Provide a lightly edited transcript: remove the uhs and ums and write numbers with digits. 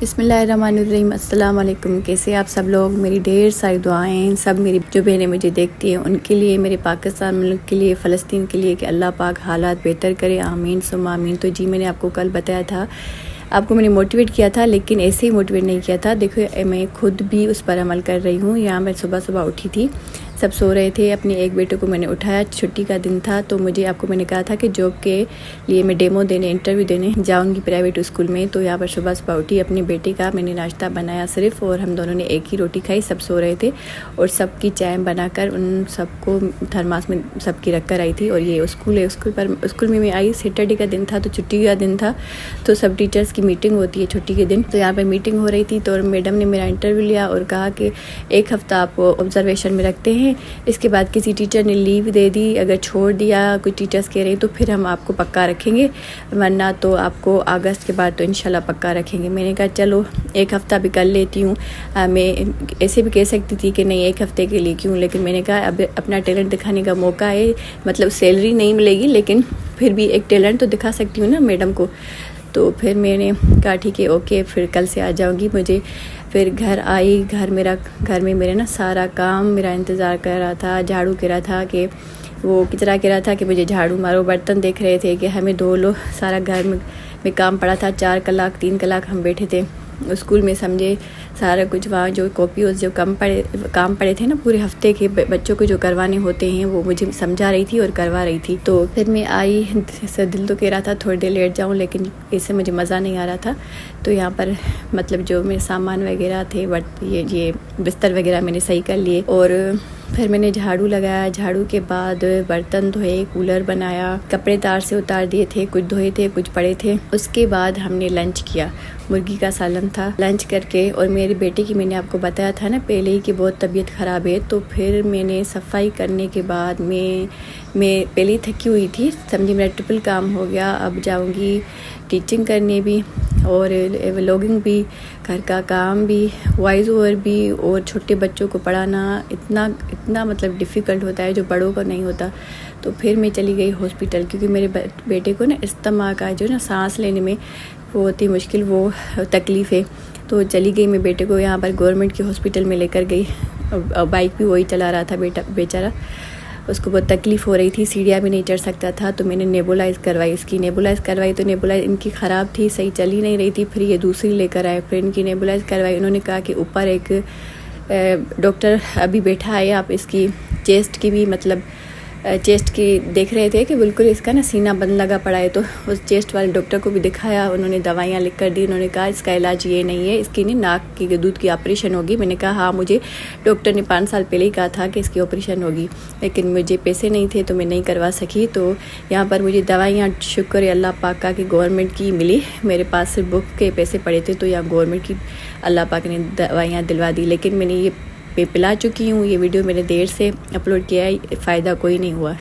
बिस्मिल्लाहिर्रहमानिर्रहीम। अस्सलाम वालेकुम। कैसे आप सब लोग? मेरी ढेर सारी दुआएं सब मेरी जो बहनें मुझे देखती हैं उनके लिए, मेरे पाकिस्तान मुल्क के लिए, फ़लस्तीन के लिए कि अल्लाह पाक हालात बेहतर करे। आमीन सुम्मा आमीन। तो जी मैंने आपको कल बताया था, आपको मैंने मोटिवेट किया था, लेकिन ऐसे ही मोटिवेट नहीं किया था। देखो मैं खुद भी उस पर अमल कर रही हूँ। यहाँ मैं सुबह सुबह उठी थी, सब सो रहे थे। अपने एक बेटे को मैंने उठाया, छुट्टी का दिन था, तो मुझे आपको मैंने कहा था कि जॉब के लिए मैं डेमो देने, इंटरव्यू देने जाऊंगी प्राइवेट स्कूल में। तो यहाँ पर सुबह सुबह उठी, अपने बेटे का मैंने नाश्ता बनाया सिर्फ, और हम दोनों ने एक ही रोटी खाई। सब सो रहे थे और सबकी चाय बनाकर उन सबको थर्मास में सबकी रख कर आई थी। और ये स्कूल में मैं आई, सैटरडे का दिन था तो छुट्टी का दिन था, तो सब टीचर्स की मीटिंग होती है छुट्टी के दिन। तो यहाँ पर मीटिंग हो रही थी, तो मैडम ने मेरा इंटरव्यू लिया और कहा कि एक हफ़्ता आपको ऑब्जर्वेशन में रखते हैं, इसके बाद किसी टीचर ने लीव दे दी, अगर छोड़ दिया, कुछ टीचर्स कह रहे हैं तो फिर हम आपको पक्का रखेंगे, वरना तो आपको अगस्त के बाद तो इंशाल्लाह पक्का रखेंगे। मैंने कहा चलो एक हफ़्ता भी कर लेती हूँ। मैं ऐसे भी कह सकती थी कि नहीं एक हफ़्ते के लिए क्यों, लेकिन मैंने कहा अब अपना टैलेंट दिखाने का मौका है, मतलब सैलरी नहीं मिलेगी लेकिन फिर भी एक टैलेंट तो दिखा सकती हूँ ना मैडम को। तो फिर मैंने कहा ठीक है ओके, फिर कल से आ जाऊँगी। मुझे फिर घर आई, घर में मेरे ना सारा काम मेरा इंतज़ार कर रहा था। झाड़ू कह रहा था कि वो किचरा कह रहा था कि मुझे झाड़ू मारो, बर्तन देख रहे थे कि हमें धो लो, सारा घर में काम पड़ा था। 4 कलाक 3 कलाक हम बैठे थे स्कूल में, समझे सारा कुछ। वहाँ जो कॉपीज जो काम पड़े थे ना पूरे हफ्ते के बच्चों को जो करवाने होते हैं, वो मुझे समझा रही थी और करवा रही थी। तो फिर मैं आई, दिल तो कह रहा था थोड़ी देर लेट जाऊँ, लेकिन इससे मुझे मज़ा नहीं आ रहा था। तो यहाँ पर मतलब जो मेरे सामान वगैरह थे, बट ये बिस्तर वगैरह मैंने सही कर लिए, और फिर मैंने झाड़ू लगाया। झाड़ू के बाद बर्तन धोए, कूलर बनाया, कपड़े तार से उतार दिए थे, कुछ धोए थे कुछ पड़े थे। उसके बाद हमने लंच किया, मुर्गी का सालन था। लंच करके, और मेरे बेटे की मैंने आपको बताया था ना पहले ही कि बहुत तबीयत ख़राब है, तो फिर मैंने सफाई करने के बाद मैं पहले ही थकी हुई थी, समझी मेरा ट्रिपल काम हो गया। अब जाऊंगी टीचिंग करने भी और व्लॉगिंग भी, घर का काम भी, वॉइस ओवर भी, और छोटे बच्चों को पढ़ाना इतना मतलब डिफ़िकल्ट होता है जो बड़ों को नहीं होता। तो फिर मैं चली गई हॉस्पिटल, क्योंकि मेरे बेटे को ना अस्थमा का जो ना सांस लेने में वो होती मुश्किल, वो तकलीफ़ है। तो चली गई मैं बेटे को यहाँ पर गवर्नमेंट के हॉस्पिटल में लेकर गई। बाइक भी वही चला रहा था बेचारा, उसको बहुत तकलीफ़ हो रही थी, सीढ़ियाँ भी नहीं चढ़ सकता था। तो मैंने नेबुलाइज़ करवाई, तो नेबुलाइज़ इनकी ख़राब थी, सही चल ही नहीं रही थी। फिर ये दूसरी लेकर आए, फिर इनकी नेबुलाइज़ करवाई। उन्होंने कहा कि ऊपर एक डॉक्टर अभी बैठा है, आप इसकी चेस्ट की भी मतलब चेस्ट की देख रहे थे कि बिल्कुल इसका ना सीना बंद लगा पड़ा है। तो उस चेस्ट वाले डॉक्टर को भी दिखाया, उन्होंने दवाइयाँ लिख कर दी। उन्होंने कहा इसका इलाज ये नहीं है, इसकी नहीं नाक की दूध की ऑपरेशन होगी। मैंने कहा हाँ, मुझे डॉक्टर ने 5 साल पहले ही कहा था कि इसकी ऑपरेशन होगी, लेकिन मुझे पैसे नहीं थे तो मैं नहीं करवा सकी। तो यहाँ पर मुझे दवाइयाँ शुक्र है अल्लाह पाक का कि गवर्नमेंट की मिली। मेरे पास सिर्फ बुक के पैसे पड़े थे, तो यहाँ गवर्नमेंट की अल्लाह पाक ने दवाइयाँ दिलवा दी। लेकिन मैंने ये पिला चुकी हूँ। ये वीडियो मैंने देर से अपलोड किया है, फ़ायदा कोई नहीं हुआ।